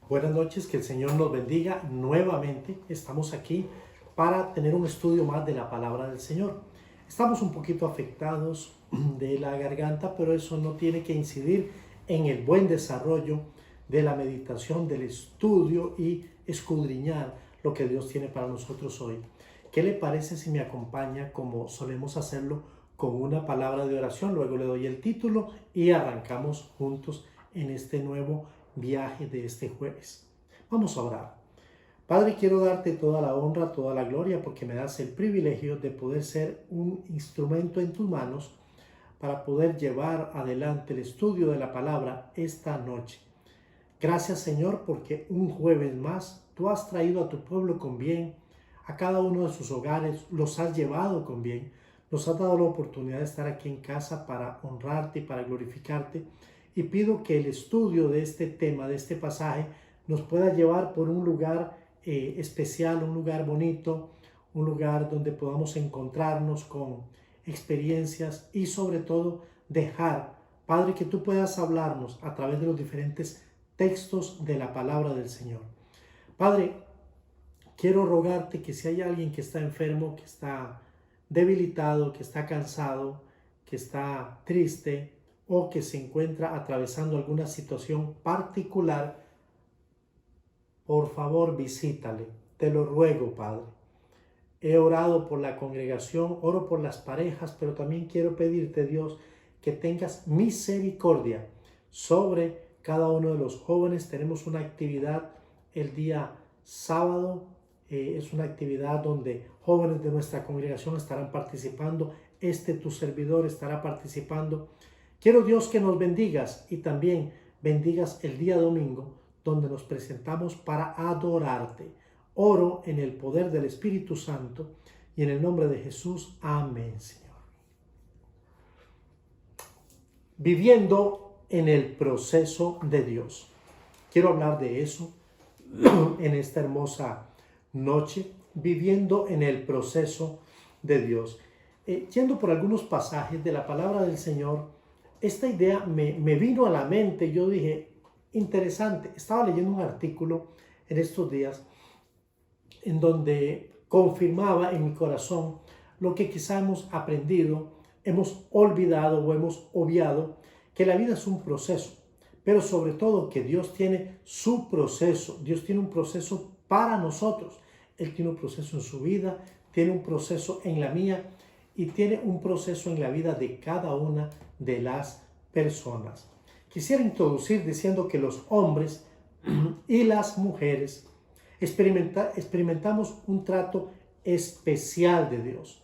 Buenas noches, que el Señor nos bendiga nuevamente. Estamos aquí para tener un estudio más de la palabra del Señor. Estamos un poquito afectados de la garganta, pero eso no tiene que incidir en el buen desarrollo de la meditación, del estudio y escudriñar lo que Dios tiene para nosotros hoy. ¿Qué le parece si me acompaña, como solemos hacerlo, con una palabra de oración? Luego le doy el título y arrancamos juntos en este nuevo viaje de este jueves. Vamos a orar. Padre, quiero darte toda la honra, toda la gloria, porque me das el privilegio de poder ser un instrumento en tus manos para poder llevar adelante el estudio de la palabra esta noche. Gracias, Señor, porque un jueves más tú has traído a tu pueblo con bien, a cada uno de sus hogares, los has llevado con bien, nos has dado la oportunidad de estar aquí en casa para honrarte y para glorificarte. Y pido que el estudio de este tema, de este pasaje, nos pueda llevar por un lugar especial, un lugar bonito, un lugar donde podamos encontrarnos con experiencias y sobre todo dejar, Padre, que tú puedas hablarnos a través de los diferentes textos de la palabra del Señor. Padre, quiero rogarte que si hay alguien que está enfermo, que está debilitado, que está cansado, que está triste, o que se encuentra atravesando alguna situación particular, por favor visítale. Te lo ruego, Padre. He orado por la congregación, oro por las parejas, pero también quiero pedirte, Dios, que tengas misericordia sobre cada uno de los jóvenes. Tenemos una actividad el día sábado, es una actividad donde jóvenes de nuestra congregación estarán participando. Tu servidor estará participando. Quiero, Dios, que nos bendigas y también bendigas el día domingo, donde nos presentamos para adorarte. Oro en el poder del Espíritu Santo y en el nombre de Jesús. Amén, Señor. Viviendo en el proceso de Dios. Quiero hablar de eso en esta hermosa noche. Viviendo en el proceso de Dios. Yendo por algunos pasajes de la palabra del Señor, esta idea me vino a la mente. Yo dije, interesante. Estaba leyendo un artículo en estos días en donde confirmaba en mi corazón lo que quizá hemos aprendido, hemos olvidado o hemos obviado, que la vida es un proceso, pero sobre todo que Dios tiene su proceso. Dios tiene un proceso para nosotros. Él tiene un proceso en su vida, tiene un proceso en la mía y tiene un proceso en la vida de cada una de las personas. Quisiera introducir diciendo que los hombres y las mujeres experimentamos un trato especial de Dios.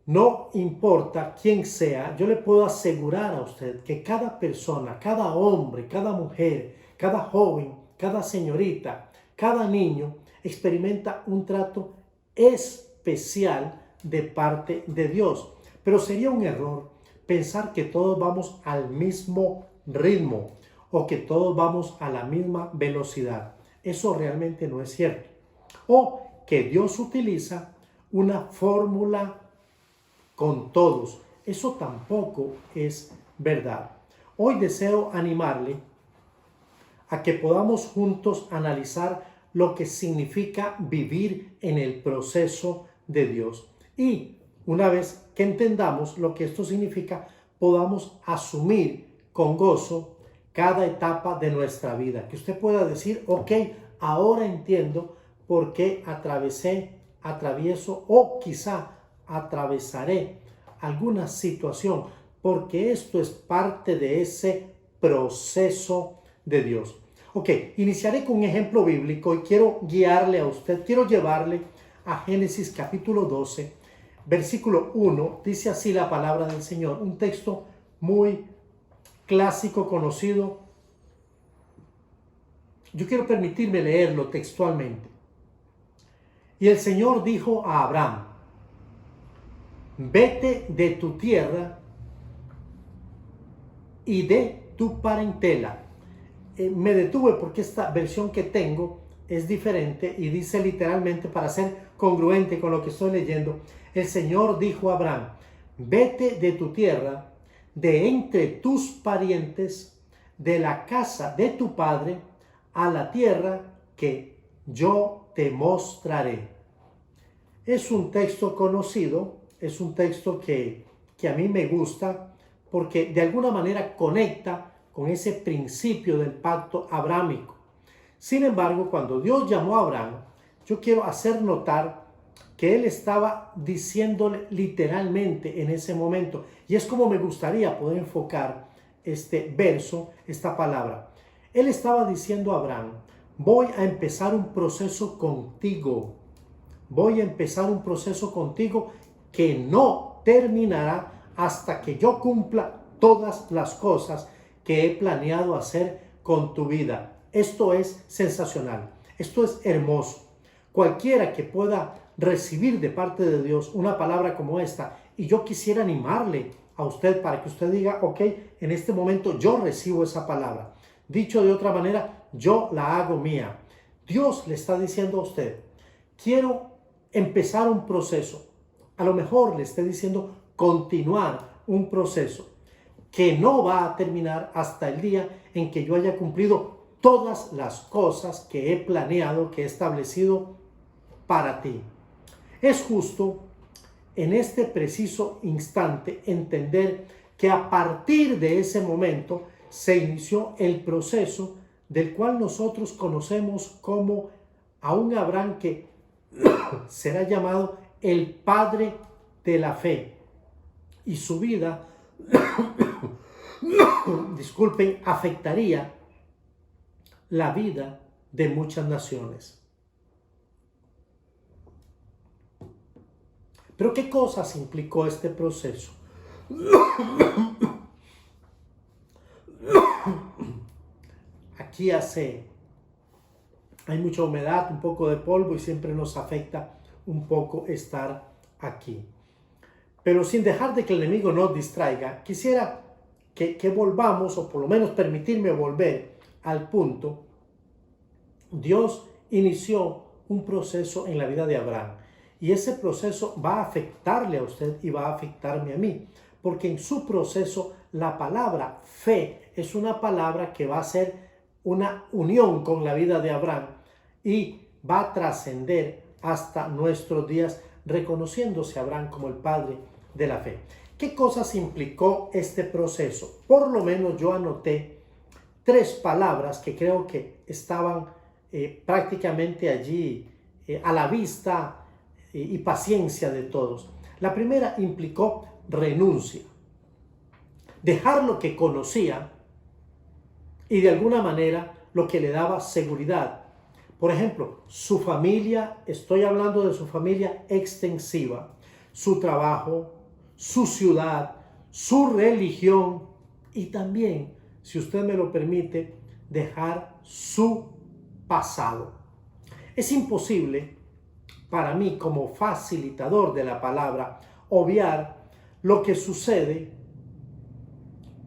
No importa quién sea, yo le puedo asegurar a usted que cada persona, cada hombre, cada mujer, cada joven, cada señorita, cada niño experimenta un trato especial de parte de Dios. Pero sería un error pensar que todos vamos al mismo ritmo o que todos vamos a la misma velocidad. Eso realmente no es cierto. O que Dios utiliza una fórmula con todos. Eso tampoco es verdad. Hoy deseo animarle a que podamos juntos analizar lo que significa vivir en el proceso de Dios. Y una vez que entendamos lo que esto significa, podamos asumir con gozo cada etapa de nuestra vida. Que usted pueda decir, ok, ahora entiendo por qué atravieso o quizá atravesaré alguna situación, porque esto es parte de ese proceso de Dios. Ok, iniciaré con un ejemplo bíblico y quiero guiarle a usted, quiero llevarle a Génesis capítulo 12, versículo 1, dice así la palabra del Señor, un texto muy clásico, conocido. Yo quiero permitirme leerlo textualmente. Y el Señor dijo a Abraham, vete de tu tierra y de tu parentela. Me detuve porque esta versión que tengo es diferente y dice literalmente, para ser congruente con lo que estoy leyendo, el Señor dijo a Abraham, vete de tu tierra, de entre tus parientes, de la casa de tu padre, a la tierra que yo te mostraré. Es un texto conocido, es un texto que a mí me gusta porque de alguna manera conecta con ese principio del pacto abrámico. Sin embargo, cuando Dios llamó a Abraham, yo quiero hacer notar que él estaba diciéndole literalmente en ese momento, y es como me gustaría poder enfocar este verso, esta palabra. Él estaba diciendo a Abraham: voy a empezar un proceso contigo, voy a empezar un proceso contigo que no terminará hasta que yo cumpla todas las cosas que he planeado hacer con tu vida. Esto es sensacional, esto es hermoso. Cualquiera que pueda recibir de parte de Dios una palabra como esta, y yo quisiera animarle a usted para que usted diga: ok, en este momento yo recibo esa palabra. Dicho de otra manera, yo la hago mía. Dios le está diciendo a usted: quiero empezar un proceso. A lo mejor le esté diciendo continuar un proceso que no va a terminar hasta el día en que yo haya cumplido todas las cosas que he planeado, que he establecido para ti. Es justo en este preciso instante entender que a partir de ese momento se inició el proceso del cual nosotros conocemos como a un Abraham que será llamado el padre de la fe, y su vida disculpen, afectaría la vida de muchas naciones. Pero ¿qué cosas implicó este proceso? Aquí hay mucha humedad, un poco de polvo, y siempre nos afecta un poco estar aquí. Pero sin dejar de que el enemigo nos distraiga, quisiera que volvamos, o por lo menos permitirme volver al punto. Dios inició un proceso en la vida de Abraham, y ese proceso va a afectarle a usted y va a afectarme a mí, porque en su proceso la palabra fe es una palabra que va a ser una unión con la vida de Abraham y va a trascender hasta nuestros días, reconociéndose a Abraham como el padre de la fe. ¿Qué cosas implicó este proceso? Por lo menos yo anoté 3 palabras que creo que estaban prácticamente allí a la vista y paciencia de todos. La primera implicó renuncia. Dejar lo que conocía y de alguna manera lo que le daba seguridad. Por ejemplo, su familia, estoy hablando de su familia extensiva, su trabajo, su ciudad, su religión, y también, si usted me lo permite, dejar su pasado. Es imposible para mí, como facilitador de la palabra, obviar lo que sucede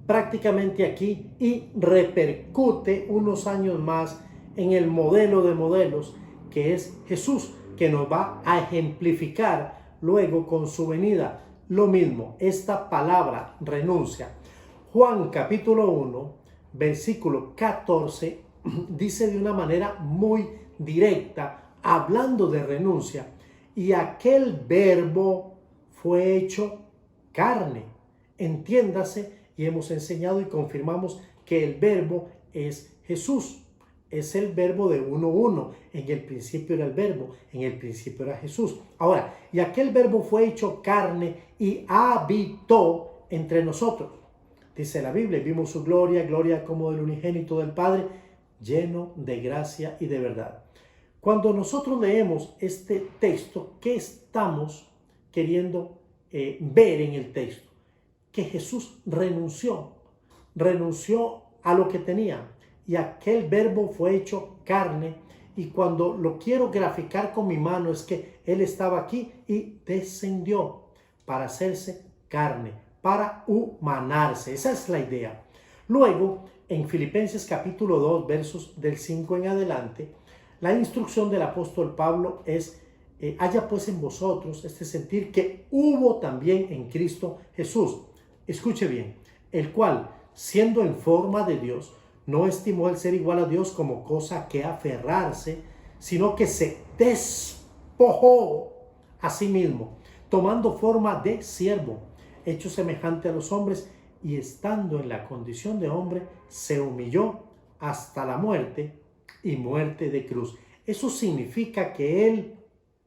prácticamente aquí y repercute unos años más en el modelo de modelos que es Jesús, que nos va a ejemplificar luego con su venida. Lo mismo, esta palabra renuncia. Juan capítulo 1, versículo 14, dice de una manera muy directa, hablando de renuncia: y aquel verbo fue hecho carne. Entiéndase, y hemos enseñado y confirmamos que el verbo es Jesús. Es el verbo de 1:1. En el principio era el verbo, en el principio era Jesús. Ahora, y aquel verbo fue hecho carne y habitó entre nosotros. Dice la Biblia: vimos su gloria, gloria como del unigénito del Padre, lleno de gracia y de verdad. Cuando nosotros leemos este texto, ¿qué estamos queriendo ver en el texto? Que Jesús renunció a lo que tenía, y aquel verbo fue hecho carne. Y cuando lo quiero graficar con mi mano, es que Él estaba aquí y descendió para hacerse carne, para humanarse. Esa es la idea. Luego, en Filipenses capítulo 2, versos del 5 en adelante, la instrucción del apóstol Pablo es: haya pues en vosotros este sentir que hubo también en Cristo Jesús. Escuche bien: el cual, siendo en forma de Dios, no estimó el ser igual a Dios como cosa que aferrarse, sino que se despojó a sí mismo, tomando forma de siervo, hecho semejante a los hombres, y estando en la condición de hombre, se humilló hasta la muerte y muerte de cruz. Eso significa que Él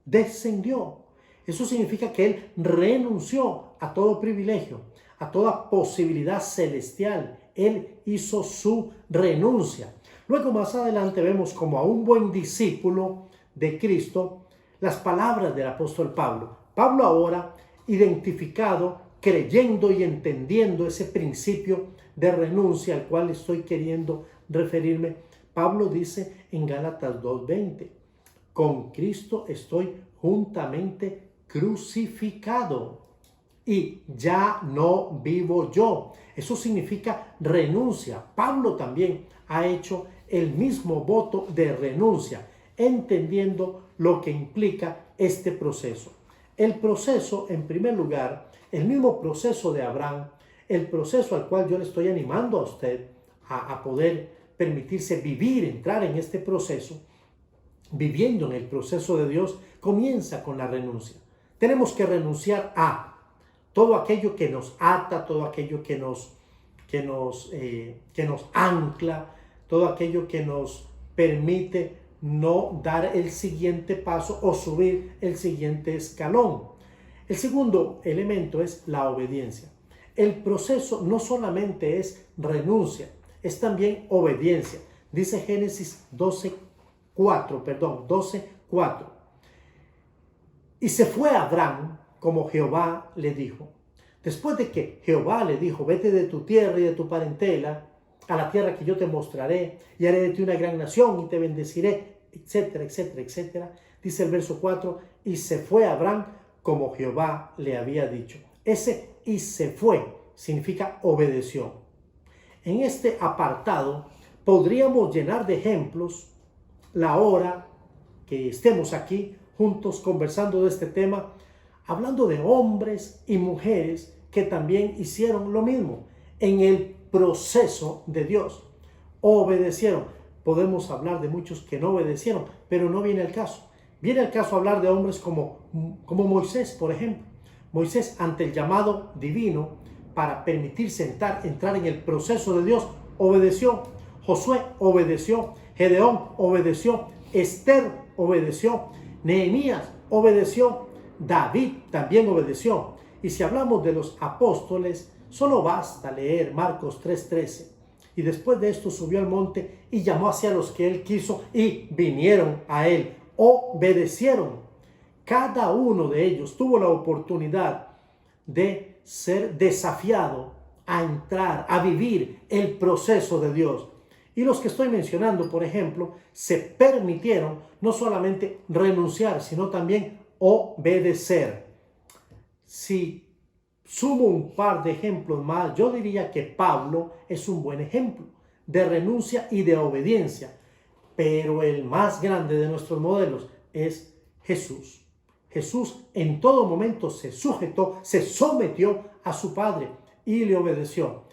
descendió. Eso significa que Él renunció a todo privilegio, a toda posibilidad celestial. Él hizo su renuncia. Luego más adelante vemos como a un buen discípulo de Cristo las palabras del apóstol Pablo. Pablo ahora identificado, creyendo y entendiendo ese principio de renuncia al cual estoy queriendo referirme. Pablo dice en Gálatas 2:20, con Cristo estoy juntamente crucificado y ya no vivo yo. Eso significa renuncia. Pablo también ha hecho el mismo voto de renuncia, entendiendo lo que implica este proceso. El proceso, en primer lugar, el mismo proceso de Abraham, el proceso al cual yo le estoy animando a usted a poder permitirse vivir, entrar en este proceso, viviendo en el proceso de Dios, comienza con la renuncia. Tenemos que renunciar a todo aquello que nos ata, todo aquello que nos ancla, todo aquello que nos permite no dar el siguiente paso o subir el siguiente escalón. El segundo elemento es la obediencia. El proceso no solamente es renuncia, es también obediencia. Dice Génesis 12:4. Y se fue Abraham como Jehová le dijo. Después de que Jehová le dijo, vete de tu tierra y de tu parentela a la tierra que yo te mostraré, y haré de ti una gran nación y te bendeciré, etcétera, etcétera, etcétera. Dice el verso 4, y se fue Abraham como Jehová le había dicho. Ese y se fue significa obedeció. En este apartado podríamos llenar de ejemplos la hora que estemos aquí juntos conversando de este tema, hablando de hombres y mujeres que también hicieron lo mismo en el proceso de Dios. Obedecieron. Podemos hablar de muchos que no obedecieron, pero no viene el caso. Viene el caso hablar de hombres como Moisés, por ejemplo. Moisés, ante el llamado divino para permitirse entrar en el proceso de Dios, obedeció. Josué obedeció. Gedeón obedeció. Esther obedeció. Nehemías obedeció. David también obedeció. Y si hablamos de los apóstoles, solo basta leer Marcos 3:13. Y después de esto subió al monte y llamó hacia los que él quiso y vinieron a él. Obedecieron. Cada uno de ellos tuvo la oportunidad de ser desafiado a entrar, a vivir el proceso de Dios. Y los que estoy mencionando, por ejemplo, se permitieron no solamente renunciar, sino también obedecer. Si sumo un par de ejemplos más, yo diría que Pablo es un buen ejemplo de renuncia y de obediencia. Pero el más grande de nuestros modelos es Jesús. Jesús en todo momento se sujetó, se sometió a su Padre y le obedeció.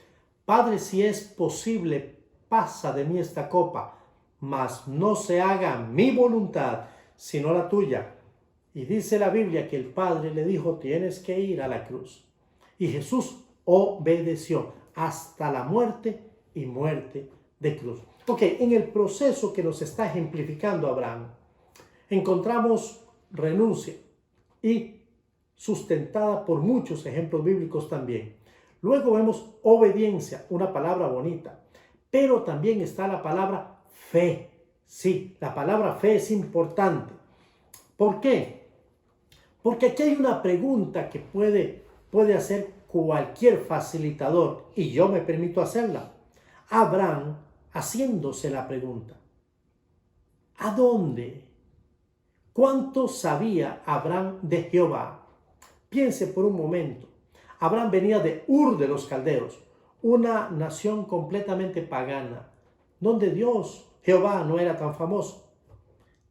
Padre, si es posible, pasa de mí esta copa, mas no se haga mi voluntad, sino la tuya. Y dice la Biblia que el Padre le dijo, tienes que ir a la cruz. Y Jesús obedeció hasta la muerte y muerte de cruz. Ok, en el proceso que nos está ejemplificando Abraham, encontramos renuncia y sustentada por muchos ejemplos bíblicos también. Luego vemos obediencia, una palabra bonita, pero también está la palabra fe. Sí, la palabra fe es importante. ¿Por qué? Porque aquí hay una pregunta que puede hacer cualquier facilitador, y yo me permito hacerla. Abraham haciéndose la pregunta, ¿a dónde? ¿Cuánto sabía Abraham de Jehová? Piense por un momento. Abraham venía de Ur de los Caldeos, una nación completamente pagana, donde Dios, Jehová, no era tan famoso.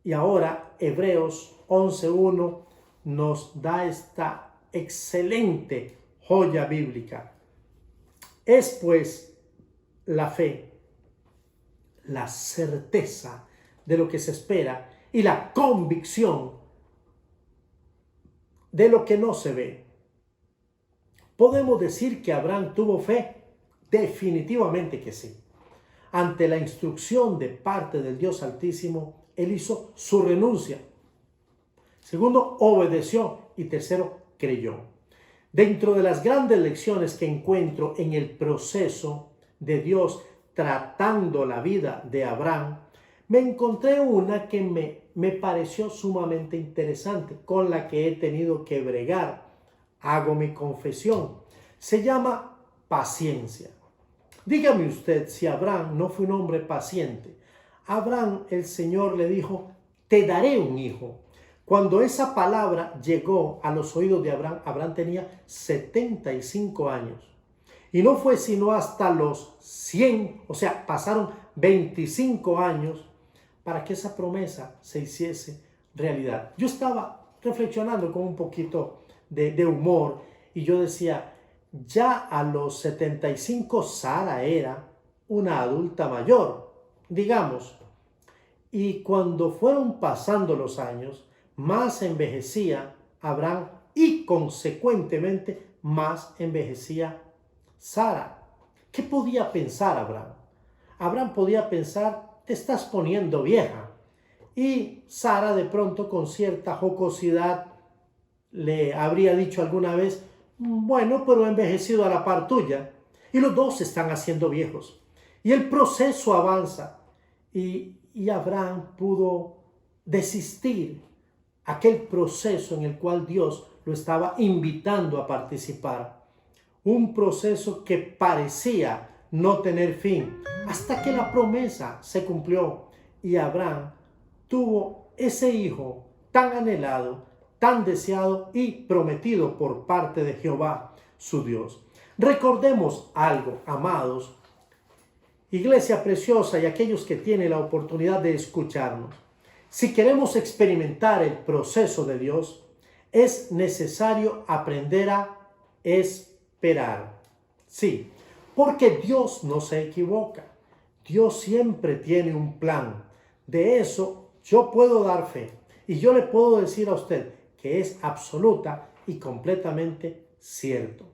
Y ahora Hebreos 11:1 nos da esta excelente joya bíblica. Es pues la fe, la certeza de lo que se espera y la convicción de lo que no se ve. ¿Podemos decir que Abraham tuvo fe? Definitivamente que sí. Ante la instrucción de parte del Dios Altísimo, él hizo su renuncia. Segundo, obedeció. Y tercero, creyó. Dentro de las grandes lecciones que encuentro en el proceso de Dios tratando la vida de Abraham, me encontré una que me pareció sumamente interesante, con la que he tenido que bregar. Hago mi confesión. Se llama paciencia. Dígame usted si Abraham no fue un hombre paciente. Abraham, el Señor le dijo, te daré un hijo. Cuando esa palabra llegó a los oídos de Abraham, Abraham tenía 75 años. Y no fue sino hasta los 100, o sea, pasaron 25 años para que esa promesa se hiciese realidad. Yo estaba reflexionando con un poquito de humor y yo decía, ya a los 75 Sara era una adulta mayor, digamos. Y cuando fueron pasando los años, más envejecía Abraham y consecuentemente más envejecía Sara. ¿Qué podía pensar Abraham? Abraham podía pensar, te estás poniendo vieja. Y Sara de pronto con cierta jocosidad le habría dicho alguna vez, bueno, pero he envejecido a la par tuya. Y los dos se están haciendo viejos. Y el proceso avanza. Y Abraham pudo desistir aquel proceso en el cual Dios lo estaba invitando a participar. Un proceso que parecía no tener fin, hasta que la promesa se cumplió y Abraham tuvo ese hijo tan anhelado, tan deseado y prometido por parte de Jehová, su Dios. Recordemos algo, amados, iglesia preciosa y aquellos que tienen la oportunidad de escucharnos. Si queremos experimentar el proceso de Dios, es necesario aprender a esperar. Sí, porque Dios no se equivoca. Dios siempre tiene un plan. De eso yo puedo dar fe. Y yo le puedo decir a usted que es absoluta y completamente cierto.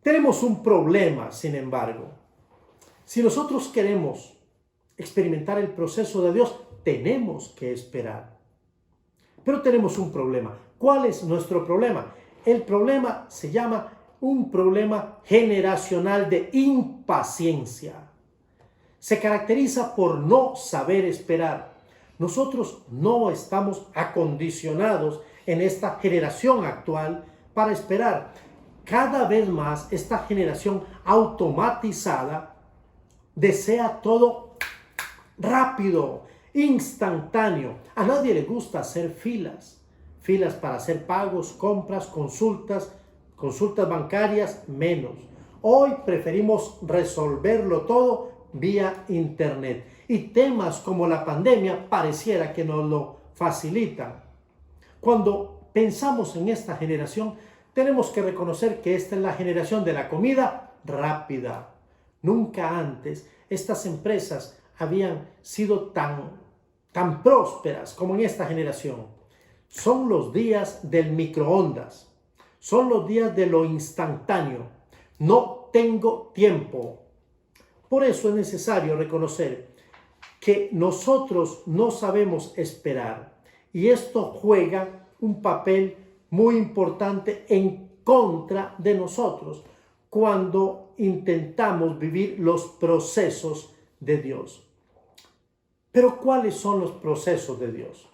Tenemos un problema, sin embargo. Si nosotros queremos experimentar el proceso de Dios, tenemos que esperar. Pero tenemos un problema. ¿Cuál es nuestro problema? El problema se llama un problema generacional de impaciencia. Se caracteriza por no saber esperar. Nosotros no estamos acondicionados en esta generación actual para esperar. Cada vez más esta generación automatizada desea todo rápido, instantáneo. A nadie le gusta hacer filas para hacer pagos, compras, consultas bancarias, menos. Hoy preferimos resolverlo todo vía internet. Y temas como la pandemia pareciera que nos lo facilitan. Cuando pensamos en esta generación, tenemos que reconocer que esta es la generación de la comida rápida. Nunca antes estas empresas habían sido tan prósperas como en esta generación. Son los días del microondas. Son los días de lo instantáneo. No tengo tiempo. Por eso es necesario reconocer que nosotros no sabemos esperar. Y esto juega un papel muy importante en contra de nosotros cuando intentamos vivir los procesos de Dios. Pero ¿cuáles son los procesos de Dios?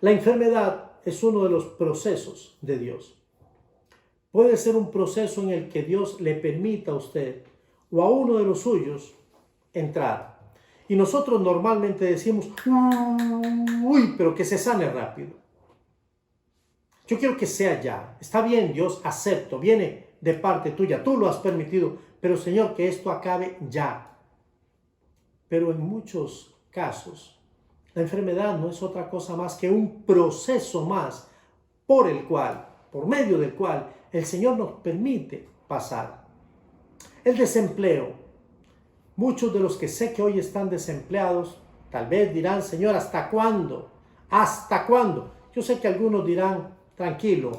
La enfermedad es uno de los procesos de Dios. Puede ser un proceso en el que Dios le permita a usted o a uno de los suyos entrar. Y nosotros normalmente decimos, uy, pero que se sane rápido. Yo quiero que sea ya. Está bien, Dios, acepto, viene de parte tuya, tú lo has permitido, pero Señor, que esto acabe ya. Pero en muchos casos, la enfermedad no es otra cosa más que un proceso más por medio del cual el Señor nos permite pasar. El desempleo Muchos de los que sé que hoy están desempleados, tal vez dirán, Señor, ¿hasta cuándo? ¿Hasta cuándo? Yo sé que algunos dirán, tranquilo,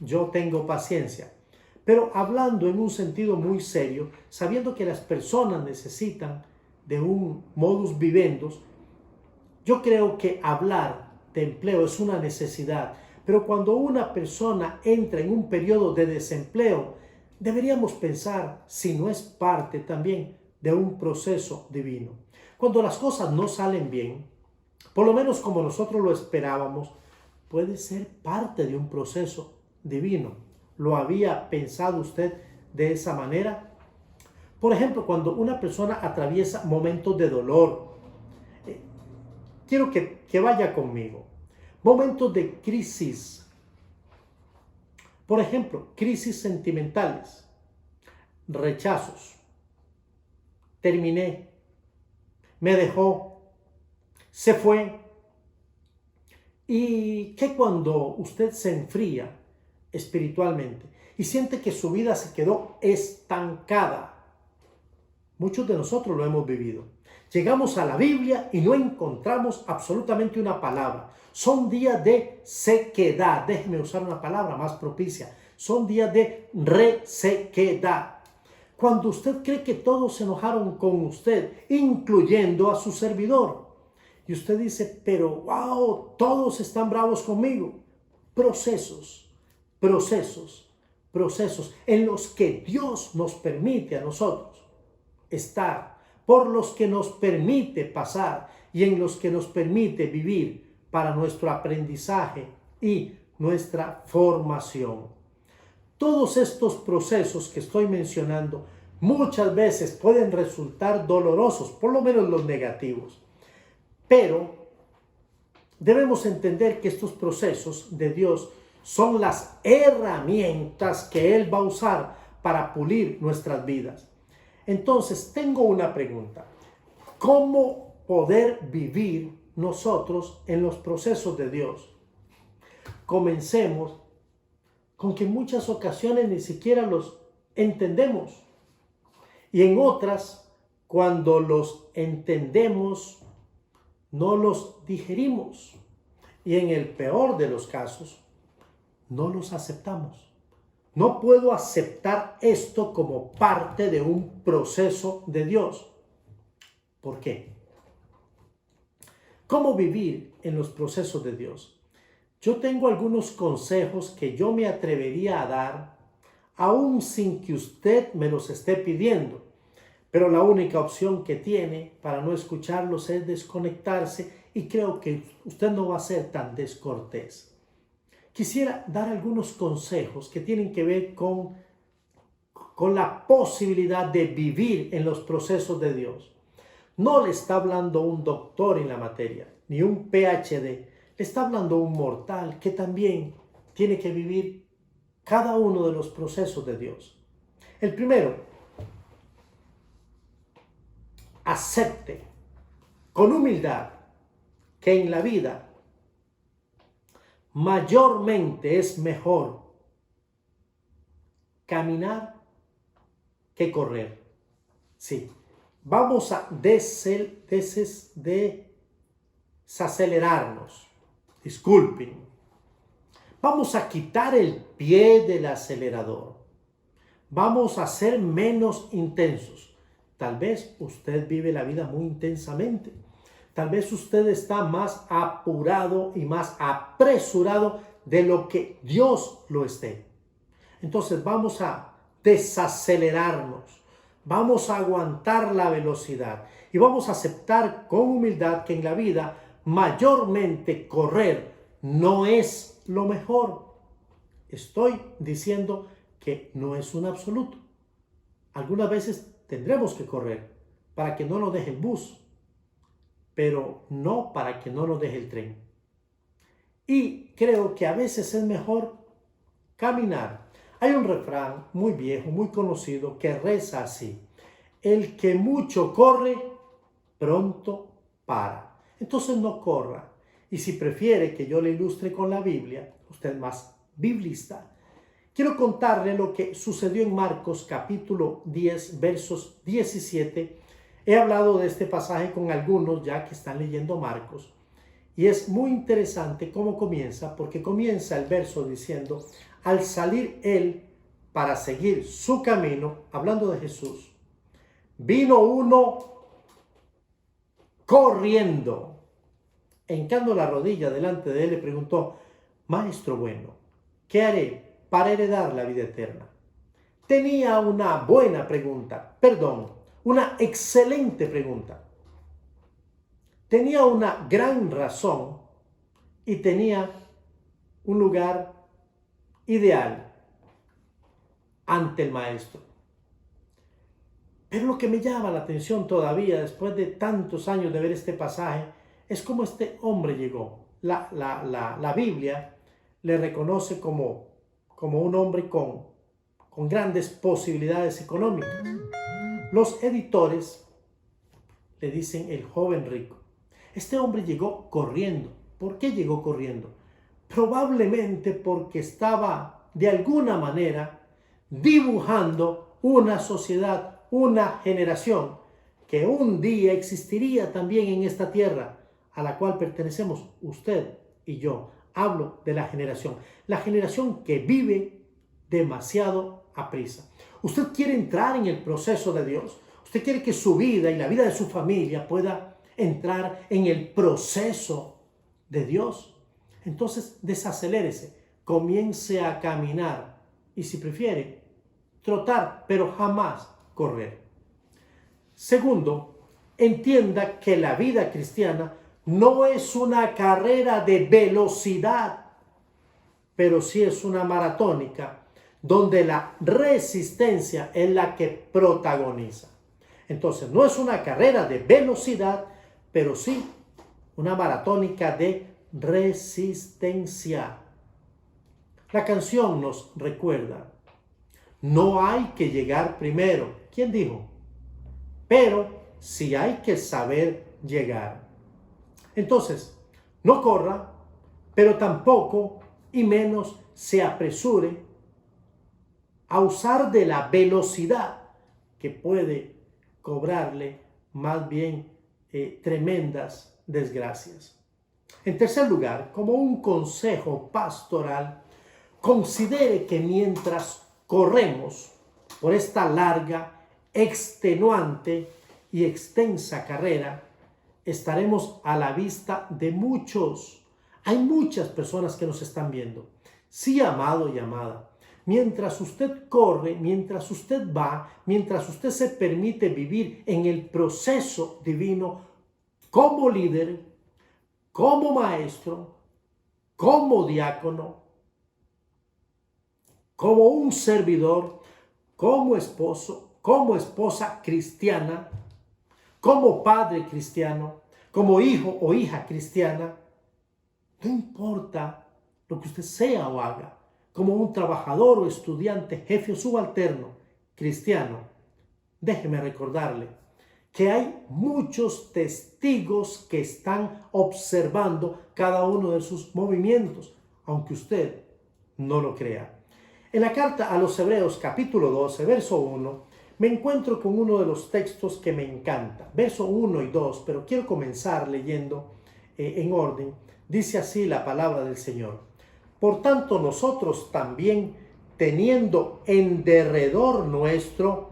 yo tengo paciencia. Pero hablando en un sentido muy serio, sabiendo que las personas necesitan de un modus vivendi, yo creo que hablar de empleo es una necesidad, pero cuando una persona entra en un periodo de desempleo, deberíamos pensar si no es parte también de un proceso divino. Cuando las cosas no salen bien, por lo menos como nosotros lo esperábamos, puede ser parte de un proceso divino. ¿Lo había pensado usted de esa manera? Por ejemplo, cuando una persona atraviesa momentos de dolor, quiero que vaya conmigo. Momentos de crisis. Por ejemplo, crisis sentimentales, rechazos. Terminé, me dejó, se fue. Y que cuando usted se enfría espiritualmente y siente que su vida se quedó estancada. Muchos de nosotros lo hemos vivido. Llegamos a la Biblia y no encontramos absolutamente una palabra. Son días de sequedad. Déjeme usar una palabra más propicia. Son días de resequedad. Cuando usted cree que todos se enojaron con usted, incluyendo a su servidor. Y usted dice, pero wow, todos están bravos conmigo. Procesos en los que Dios nos permite a nosotros estar, por los que nos permite pasar y en los que nos permite vivir para nuestro aprendizaje y nuestra formación. Todos estos procesos que estoy mencionando muchas veces pueden resultar dolorosos, por lo menos los negativos, pero debemos entender que estos procesos de Dios son las herramientas que Él va a usar para pulir nuestras vidas. Entonces, tengo una pregunta. ¿Cómo poder vivir nosotros en los procesos de Dios? Comencemos con que en muchas ocasiones ni siquiera los entendemos. Y en otras, cuando los entendemos, no los digerimos. Y en el peor de los casos, no los aceptamos. No puedo aceptar esto como parte de un proceso de Dios. ¿Por qué? ¿Cómo vivir en los procesos de Dios? Yo tengo algunos consejos que yo me atrevería a dar, aún sin que usted me los esté pidiendo. Pero la única opción que tiene para no escucharlos es desconectarse y creo que usted no va a ser tan descortés. Quisiera dar algunos consejos que tienen que ver con la posibilidad de vivir en los procesos de Dios. No le está hablando un doctor en la materia, ni un PhD. Le está hablando un mortal que también tiene que vivir cada uno de los procesos de Dios. El primero, acepte con humildad que en la vida mayormente es mejor caminar que correr. Sí, vamos a desacelerarnos. Disculpen. Vamos a quitar el pie del acelerador. Vamos a ser menos intensos. Tal vez usted vive la vida muy intensamente. Tal vez usted está más apurado y más apresurado de lo que Dios lo esté. Entonces vamos a desacelerarnos. Vamos a aguantar la velocidad y vamos a aceptar con humildad que en la vida mayormente correr no es lo mejor. Estoy diciendo que no es un absoluto. Algunas veces tendremos que correr para que no nos deje el bus, pero no para que no nos deje el tren. Y creo que a veces es mejor caminar. Hay un refrán muy viejo, muy conocido, que reza así: el que mucho corre, pronto para. Entonces no corra. Y si prefiere que yo le ilustre con la Biblia, usted es más biblista, quiero contarle lo que sucedió en Marcos capítulo 10, versos 17 He hablado de este pasaje con algunos ya que están leyendo Marcos. Y es muy interesante cómo comienza, porque comienza el verso diciendo, al salir él para seguir su camino, hablando de Jesús, vino uno corriendo, hincando la rodilla delante de él, le preguntó, Maestro bueno, ¿qué haré para heredar la vida eterna? Tenía una buena pregunta, una excelente pregunta. Tenía una gran razón y tenía un lugar ideal ante el maestro. Pero lo que me llama la atención todavía, después de tantos años de ver este pasaje, es cómo este hombre llegó. La Biblia le reconoce como un hombre con grandes posibilidades económicas. Los editores le dicen el joven rico. Este hombre llegó corriendo. ¿Por qué llegó corriendo? Probablemente porque estaba de alguna manera dibujando una sociedad, una generación que un día existiría también en esta tierra a la cual pertenecemos usted y yo. Hablo de la generación que vive demasiado aprisa. Usted quiere entrar en el proceso de Dios. Usted quiere que su vida y la vida de su familia pueda entrar en el proceso de Dios. Entonces, desacelérese, comience a caminar y, si prefiere, trotar, pero jamás correr. Segundo, entienda que la vida cristiana no es una carrera de velocidad, pero sí es una maratónica donde la resistencia es la que protagoniza. Entonces, no es una carrera de velocidad, pero sí una maratónica de resistencia. La canción nos recuerda, no hay que llegar primero. ¿Quién dijo? Pero sí hay que saber llegar. Entonces, no corra, pero tampoco y menos se apresure a usar de la velocidad que puede cobrarle más bien tremendas desgracias. En tercer lugar, como un consejo pastoral, considere que mientras corremos por esta larga, extenuante y extensa carrera, estaremos a la vista de muchos. Hay muchas personas que nos están viendo. Sí, amado y amada, mientras usted corre, mientras usted va, mientras usted se permite vivir en el proceso divino como líder, como maestro, como diácono, como un servidor, como esposo, como esposa cristiana, como padre cristiano, como hijo o hija cristiana, no importa lo que usted sea o haga, como un trabajador o estudiante, jefe o subalterno cristiano, déjeme recordarle que hay muchos testigos que están observando cada uno de sus movimientos, aunque usted no lo crea. En la carta a los Hebreos, capítulo 12, verso 1, me encuentro con uno de los textos que me encanta. Verso 1 y 2, pero quiero comenzar leyendo en orden. Dice así la palabra del Señor. Por tanto, nosotros también, teniendo en derredor nuestro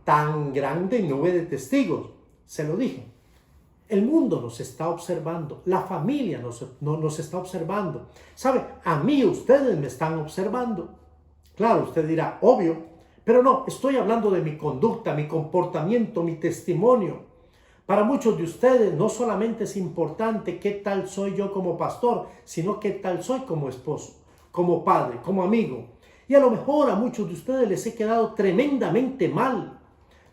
tan grande nube de testigos, se lo dije, el mundo nos está observando, la familia nos está observando. ¿Sabe? A mí ustedes me están observando. Claro, usted dirá, obvio, pero no, estoy hablando de mi conducta, mi comportamiento, mi testimonio. Para muchos de ustedes no solamente es importante qué tal soy yo como pastor, sino qué tal soy como esposo, como padre, como amigo. Y a lo mejor a muchos de ustedes les he quedado tremendamente mal.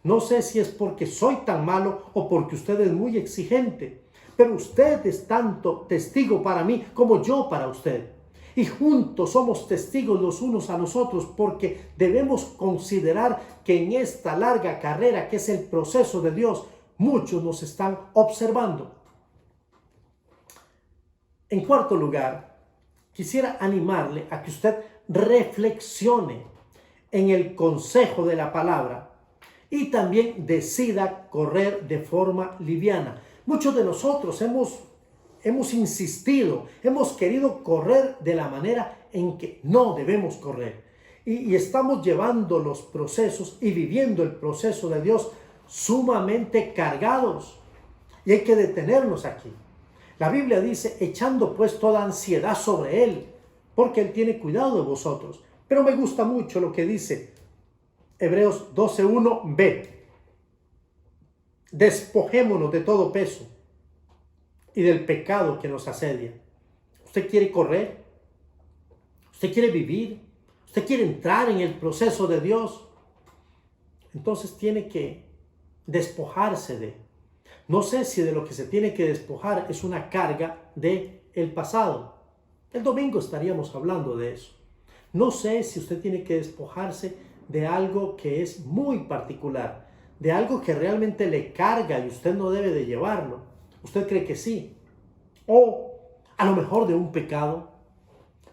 No sé si es porque soy tan malo o porque usted es muy exigente, pero usted es tanto testigo para mí como yo para usted. Y juntos somos testigos los unos a los otros porque debemos considerar que en esta larga carrera que es el proceso de Dios, muchos nos están observando. En cuarto lugar, quisiera animarle a que usted reflexione en el consejo de la palabra y también decida correr de forma liviana. Muchos de nosotros hemos insistido, hemos querido correr de la manera en que no debemos correr. Y estamos llevando los procesos y viviendo el proceso de Dios sumamente cargados. Y hay que detenernos aquí. La Biblia dice, echando pues toda ansiedad sobre Él, porque Él tiene cuidado de vosotros. Pero me gusta mucho lo que dice Hebreos 12:1b. Despojémonos de todo peso y del pecado que nos asedia. ¿Usted quiere correr? ¿Usted quiere vivir? ¿Usted quiere entrar en el proceso de Dios? Entonces tiene que despojarse de. No sé si de lo que se tiene que despojar es una carga del pasado. El domingo estaríamos hablando de eso. No sé si usted tiene que despojarse de algo que es muy particular, de algo que realmente le carga y usted no debe de llevarlo. ¿Usted cree que sí? O a lo mejor de un pecado.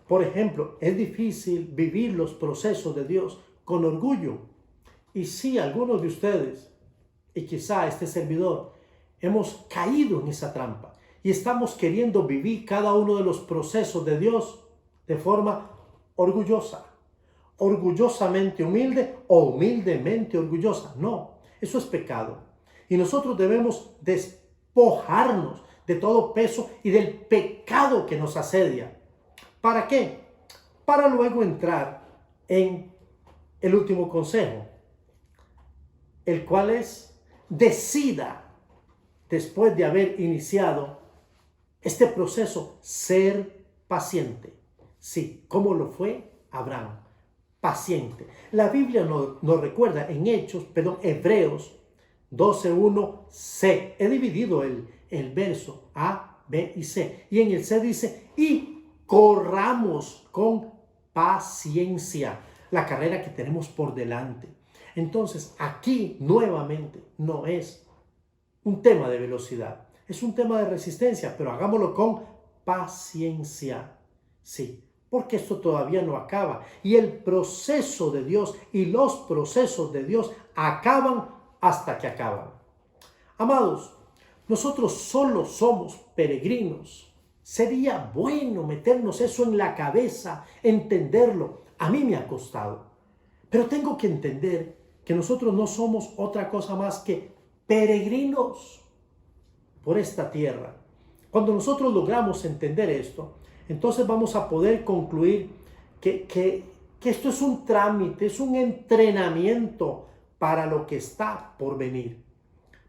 Por ejemplo, es difícil vivir los procesos de Dios con orgullo. Y sí, algunos de ustedes, y quizá este servidor, hemos caído en esa trampa y estamos queriendo vivir cada uno de los procesos de Dios de forma orgullosa, orgullosamente humilde o humildemente orgullosa. No, eso es pecado. Y nosotros debemos despojarnos de todo peso y del pecado que nos asedia. ¿Para qué? Para luego entrar en el último consejo, el cual es: decida, después de haber iniciado este proceso, ser paciente. Sí, como lo fue Abraham, paciente. La Biblia nos recuerda en Hebreos 12:1c. He dividido el verso A, B y C. Y en el C dice, y corramos con paciencia la carrera que tenemos por delante. Entonces, aquí nuevamente no es un tema de velocidad, es un tema de resistencia, pero hagámoslo con paciencia. Sí, porque esto todavía no acaba. Y el proceso de Dios y los procesos de Dios acaban hasta que acaban. Amados, nosotros solo somos peregrinos. Sería bueno meternos eso en la cabeza, entenderlo. A mí me ha costado. Pero tengo que entender que nosotros no somos otra cosa más que peregrinos por esta tierra. Cuando nosotros logramos entender esto, entonces vamos a poder concluir que esto es un trámite, es un entrenamiento para lo que está por venir.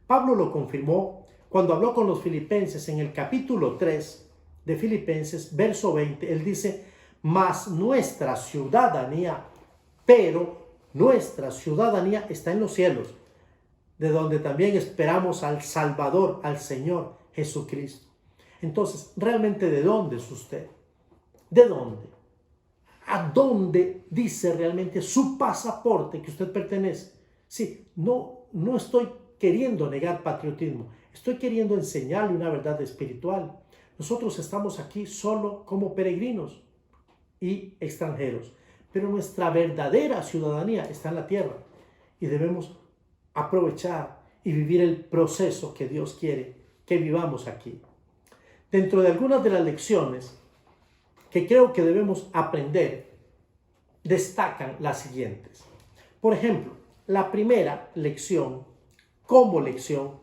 Pablo lo confirmó cuando habló con los filipenses en el capítulo 3 de Filipenses, verso 20. Él dice, mas nuestra ciudadanía está en los cielos, de donde también esperamos al Salvador, al Señor Jesucristo. Entonces, ¿realmente de dónde es usted? ¿De dónde? ¿A dónde dice realmente su pasaporte que usted pertenece? Sí, no estoy queriendo negar patriotismo, estoy queriendo enseñarle una verdad espiritual. Nosotros estamos aquí solo como peregrinos y extranjeros, pero nuestra verdadera ciudadanía está en la tierra y debemos aprovechar y vivir el proceso que Dios quiere que vivamos aquí. Dentro de algunas de las lecciones que creo que debemos aprender, destacan las siguientes. Por ejemplo, la primera lección, como lección,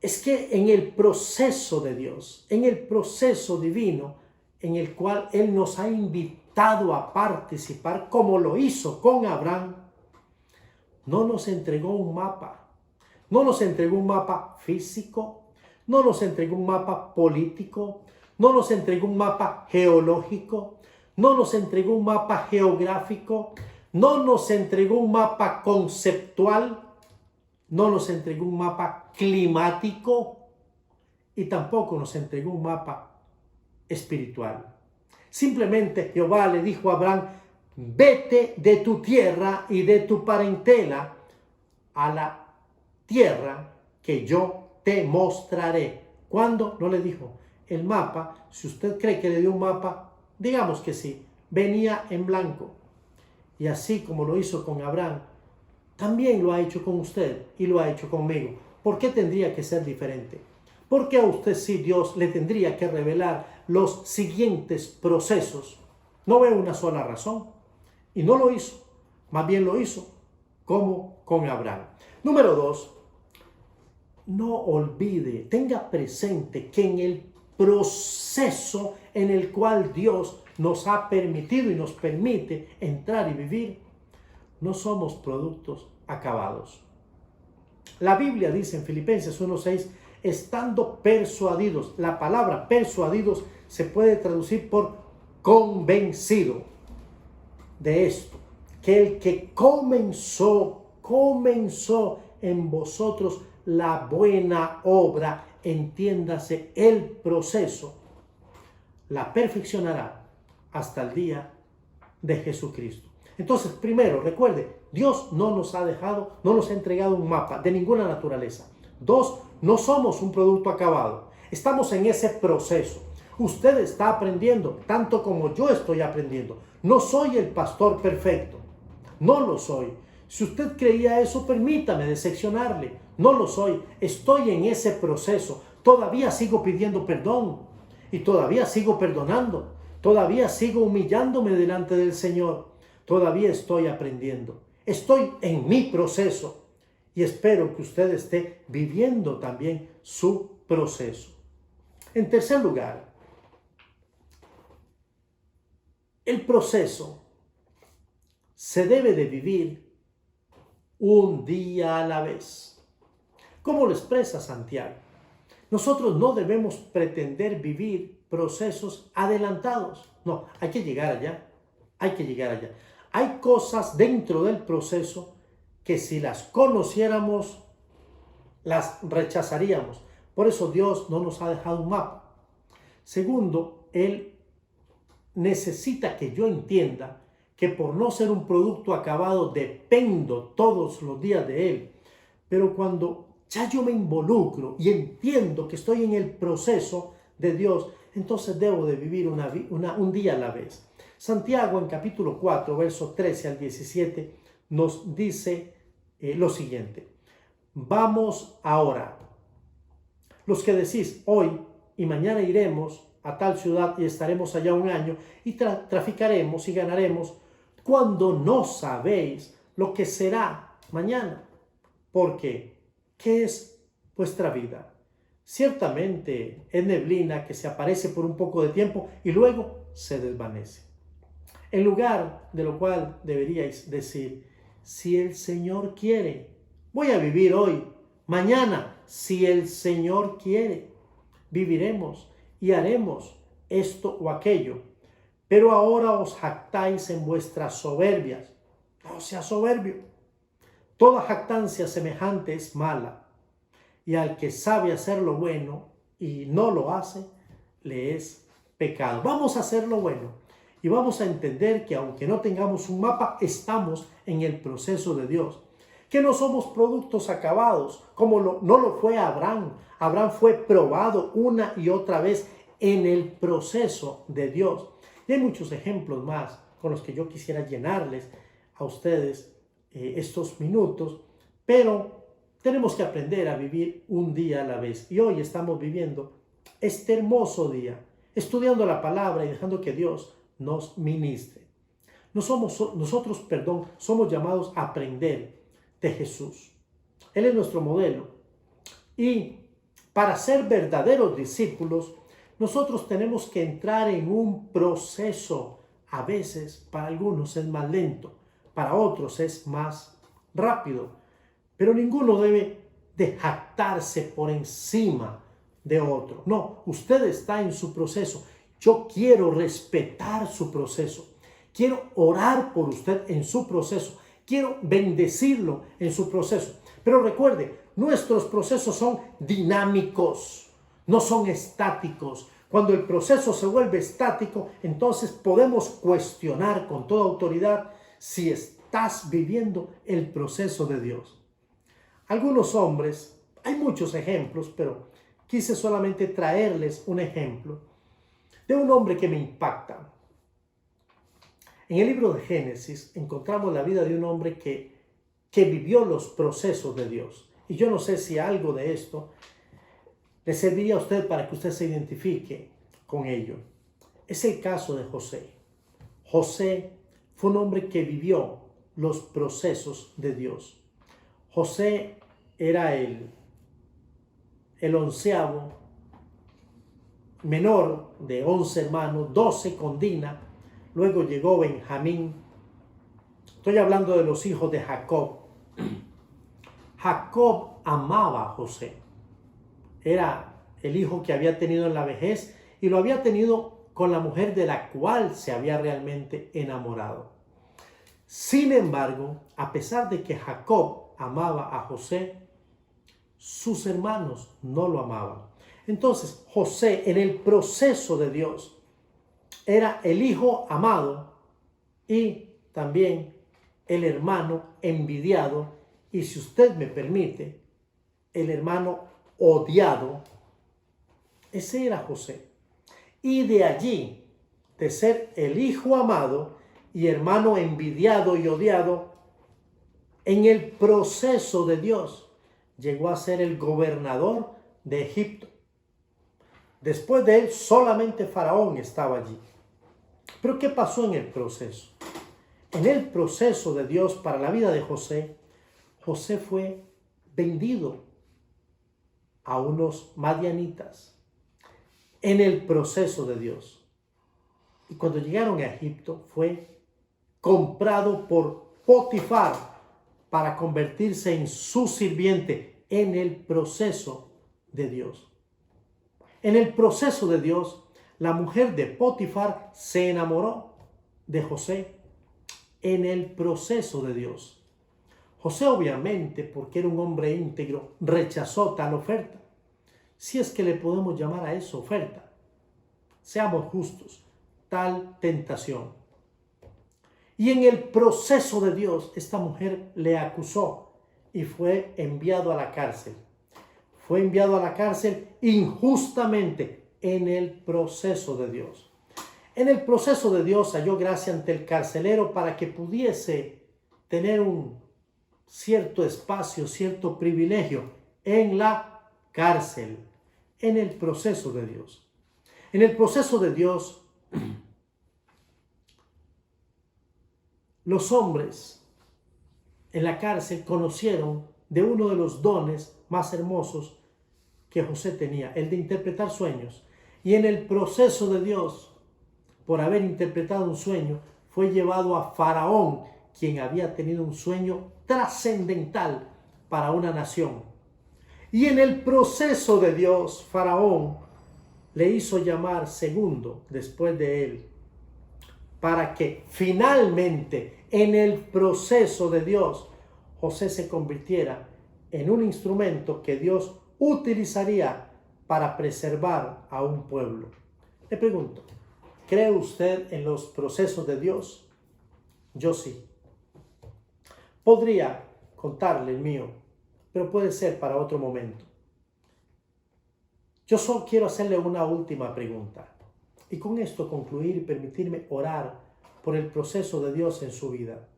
es que en el proceso de Dios, en el proceso divino, en el cual Él nos ha invitado a participar, como lo hizo con Abraham, no nos entregó un mapa, no nos entregó un mapa físico, no nos entregó un mapa político, no nos entregó un mapa geológico, no nos entregó un mapa geográfico, no nos entregó un mapa conceptual, no nos entregó un mapa climático y tampoco nos entregó un mapa espiritual. Simplemente Jehová le dijo a Abraham, vete de tu tierra y de tu parentela a la tierra que yo te mostraré. ¿Cuándo? No le dijo. El mapa, si usted cree que le dio un mapa, digamos que sí, venía en blanco. Y así como lo hizo con Abraham, también lo ha hecho con usted y lo ha hecho conmigo. ¿Por qué tendría que ser diferente? ¿Por qué a usted sí Dios le tendría que revelar los siguientes procesos? No veo una sola razón. Y no lo hizo. Más bien lo hizo como con Abraham. Número 2. No olvide, tenga presente que en el proceso en el cual Dios nos ha permitido y nos permite entrar y vivir, no somos productos acabados. La Biblia dice en Filipenses 1:6, estando persuadidos. La palabra persuadidos se puede traducir por convencido de esto, que el que comenzó en vosotros la buena obra, entiéndase el proceso, la perfeccionará hasta el día de Jesucristo. Entonces, primero, recuerde, Dios no nos ha dejado, no nos ha entregado un mapa de ninguna naturaleza. 2, no somos un producto acabado. Estamos en ese proceso. Usted está aprendiendo, tanto como yo estoy aprendiendo. No soy el pastor perfecto. No lo soy. Si usted creía eso, permítame decepcionarle. No lo soy. Estoy en ese proceso. Todavía sigo pidiendo perdón. Y todavía sigo perdonando. Todavía sigo humillándome delante del Señor. Todavía estoy aprendiendo. Estoy en mi proceso. Y espero que usted esté viviendo también su proceso. En tercer lugar, el proceso se debe de vivir un día a la vez. ¿Cómo lo expresa Santiago? Nosotros no debemos pretender vivir procesos adelantados. No, hay que llegar allá. Hay que llegar allá. Hay cosas dentro del proceso que si las conociéramos, las rechazaríamos. Por eso Dios no nos ha dejado un mapa. Segundo, Él necesita que yo entienda que por no ser un producto acabado dependo todos los días de Él. Pero cuando ya yo me involucro y entiendo que estoy en el proceso de Dios, entonces debo de vivir un día a la vez. Santiago en capítulo 4, versos 13 al 17, nos dice lo siguiente. Vamos ahora, los que decís hoy y mañana iremos a tal ciudad y estaremos allá un año y traficaremos y ganaremos, cuando no sabéis lo que será mañana. Porque, ¿qué es vuestra vida? Ciertamente es neblina que se aparece por un poco de tiempo y luego se desvanece. En lugar de lo cual deberíais decir, si el Señor quiere, voy a vivir hoy, mañana, si el Señor quiere, viviremos y haremos esto o aquello. Pero ahora os jactáis en vuestras soberbias. No sea soberbio. Toda jactancia semejante es mala, y al que sabe hacer lo bueno y no lo hace, le es pecado. Vamos a hacer lo bueno y vamos a entender que aunque no tengamos un mapa, estamos en el proceso de Dios. Que no somos productos acabados, como no lo fue Abraham. Abraham fue probado una y otra vez en el proceso de Dios. Y hay muchos ejemplos más con los que yo quisiera llenarles a ustedes estos minutos, pero tenemos que aprender a vivir un día a la vez. Y hoy estamos viviendo este hermoso día, estudiando la palabra y dejando que Dios nos ministre. Nosotros, somos llamados a aprender de Jesús. Él es nuestro modelo. Y para ser verdaderos discípulos, nosotros tenemos que entrar en un proceso. A veces, para algunos es más lento, para otros es más rápido, pero ninguno debe de jactarse por encima de otro. No, usted está en su proceso. Yo quiero respetar su proceso. Quiero orar por usted en su proceso. Quiero bendecirlo en su proceso. Pero recuerde, nuestros procesos son dinámicos, no son estáticos. Cuando el proceso se vuelve estático, entonces podemos cuestionar con toda autoridad si estás viviendo el proceso de Dios. Algunos hombres, hay muchos ejemplos, pero quise solamente traerles un ejemplo de un hombre que me impacta. En el libro de Génesis encontramos la vida de un hombre que que vivió los procesos de Dios. Y yo no sé si algo de esto le serviría a usted para que usted se identifique con ello. Es el caso de José. José fue un hombre que vivió los procesos de Dios. José era el onceavo menor de 11 hermanos, 12 con Dina. Luego llegó Benjamín. Estoy hablando de los hijos de Jacob. Jacob amaba a José. Era el hijo que había tenido en la vejez y lo había tenido con la mujer de la cual se había realmente enamorado. Sin embargo, a pesar de que Jacob amaba a José, sus hermanos no lo amaban. Entonces, José, en el proceso de Dios, era el hijo amado y también el hermano envidiado, y si usted me permite, el hermano odiado. Ese era José. Y de allí, de ser el hijo amado y hermano envidiado y odiado, en el proceso de Dios, llegó a ser el gobernador de Egipto. Después de él, solamente Faraón estaba allí. Pero ¿qué pasó en el proceso? En el proceso de Dios para la vida de José, José fue vendido a unos madianitas en el proceso de Dios. Y cuando llegaron a Egipto, fue comprado por Potifar para convertirse en su sirviente en el proceso de Dios. En el proceso de Dios, la mujer de Potifar se enamoró de José en el proceso de Dios. José, obviamente, porque era un hombre íntegro, rechazó tal oferta. Si es que le podemos llamar a eso oferta. Seamos justos, tal tentación. Y en el proceso de Dios, esta mujer le acusó y fue enviado a la cárcel. Fue enviado a la cárcel injustamente en el proceso de Dios. En el proceso de Dios halló gracia ante el carcelero para que pudiese tener un cierto espacio, cierto privilegio en la cárcel, en el proceso de Dios. En el proceso de Dios, los hombres en la cárcel conocieron de uno de los dones más hermosos que José tenía, el de interpretar sueños. Y en el proceso de Dios, por haber interpretado un sueño, fue llevado a Faraón, quien había tenido un sueño trascendental para una nación. Y en el proceso de Dios, Faraón le hizo llamar segundo después de él, para que finalmente en el proceso de Dios, José se convirtiera en un instrumento que Dios utilizaría para preservar a un pueblo. Le pregunto, ¿cree usted en los procesos de Dios? Yo sí. Podría contarle el mío, pero puede ser para otro momento. Yo solo quiero hacerle una última pregunta y con esto concluir y permitirme orar por el proceso de Dios en su vida.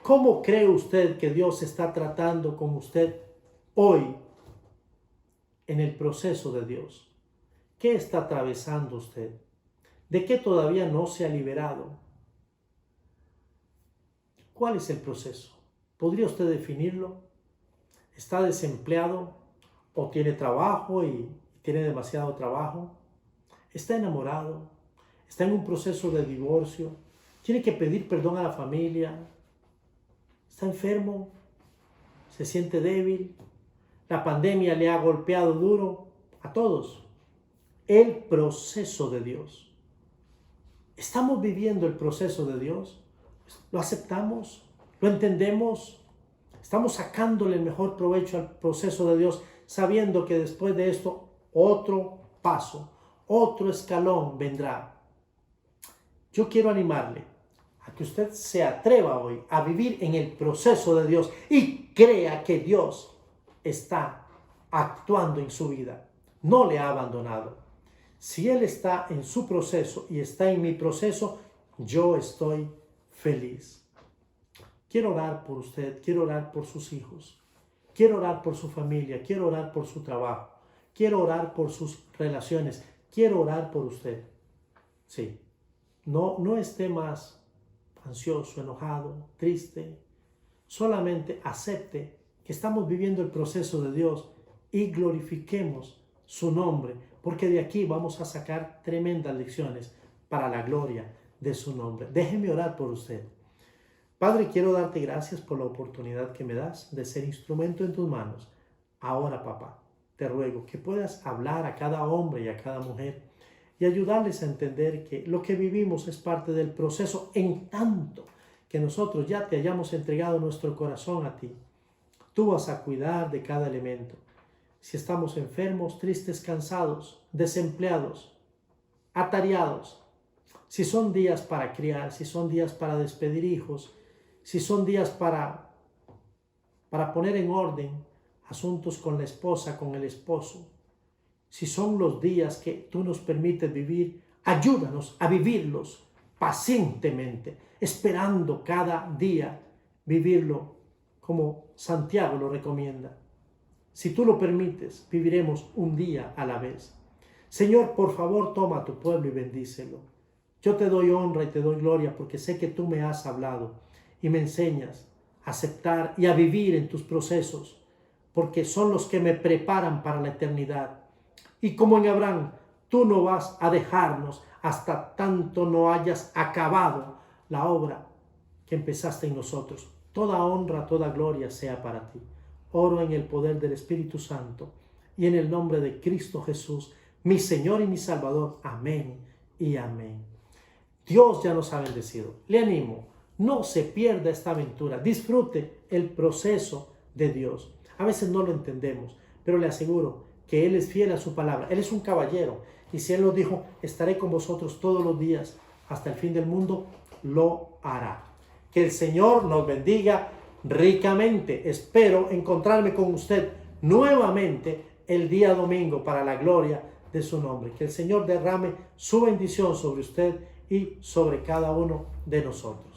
¿Cómo cree usted que Dios está tratando con usted hoy en el proceso de Dios? ¿Qué está atravesando usted? ¿De qué todavía no se ha liberado? ¿Cuál es el proceso? ¿Podría usted definirlo? ¿Está desempleado o tiene trabajo y tiene demasiado trabajo? ¿Está enamorado? ¿Está en un proceso de divorcio? ¿Tiene que pedir perdón a la familia? ¿Está enfermo? ¿Se siente débil? ¿La pandemia le ha golpeado duro? A todos. El proceso de Dios. ¿Estamos viviendo el proceso de Dios? ¿Lo aceptamos? ¿Lo entendemos? ¿Estamos sacándole el mejor provecho al proceso de Dios, sabiendo que después de esto otro paso, otro escalón vendrá? Yo quiero animarle a que usted se atreva hoy a vivir en el proceso de Dios y crea que Dios está actuando en su vida. No le ha abandonado. Si Él está en su proceso y está en mi proceso, yo estoy feliz. quiero orar por usted, quiero orar por sus hijos, quiero orar por su familia, quiero orar por su trabajo, quiero orar por sus relaciones, quiero orar por usted. Sí, no esté más ansioso, enojado, triste. Solamente acepte que estamos viviendo el proceso de Dios y glorifiquemos su nombre, porque de aquí vamos a sacar tremendas lecciones para la gloria de su nombre. Déjeme orar por usted. Padre, quiero darte gracias por la oportunidad que me das de ser instrumento en tus manos. Ahora, papá, te ruego que puedas hablar a cada hombre y a cada mujer y ayudarles a entender que lo que vivimos es parte del proceso, en tanto que nosotros ya te hayamos entregado nuestro corazón a ti. Tú vas a cuidar de cada elemento. Si estamos enfermos, tristes, cansados, desempleados, atareados, si son días para criar, si son días para despedir hijos, si son días para poner en orden asuntos con la esposa, con el esposo, si son los días que tú nos permites vivir, ayúdanos a vivirlos pacientemente, esperando cada día vivirlo como Santiago lo recomienda. Si tú lo permites, viviremos un día a la vez. Señor, por favor, toma a tu pueblo y bendícelo. Yo te doy honra y te doy gloria porque sé que tú me has hablado y me enseñas a aceptar y a vivir en tus procesos, porque son los que me preparan para la eternidad. Y como en Abraham, tú no vas a dejarnos hasta tanto no hayas acabado la obra que empezaste en nosotros. Toda honra, toda gloria sea para ti. Oro en el poder del Espíritu Santo y en el nombre de Cristo Jesús, mi Señor y mi Salvador. Amén y amén. Dios ya nos ha bendecido. Le animo, no se pierda esta aventura. Disfrute el proceso de Dios. A veces no lo entendemos, pero le aseguro que Él es fiel a su palabra. Él es un caballero. Y si Él nos dijo, estaré con vosotros todos los días hasta el fin del mundo, lo hará. Que el Señor nos bendiga ricamente. Espero encontrarme con usted nuevamente el día domingo para la gloria de su nombre. Que el Señor derrame su bendición sobre usted y sobre cada uno de nosotros.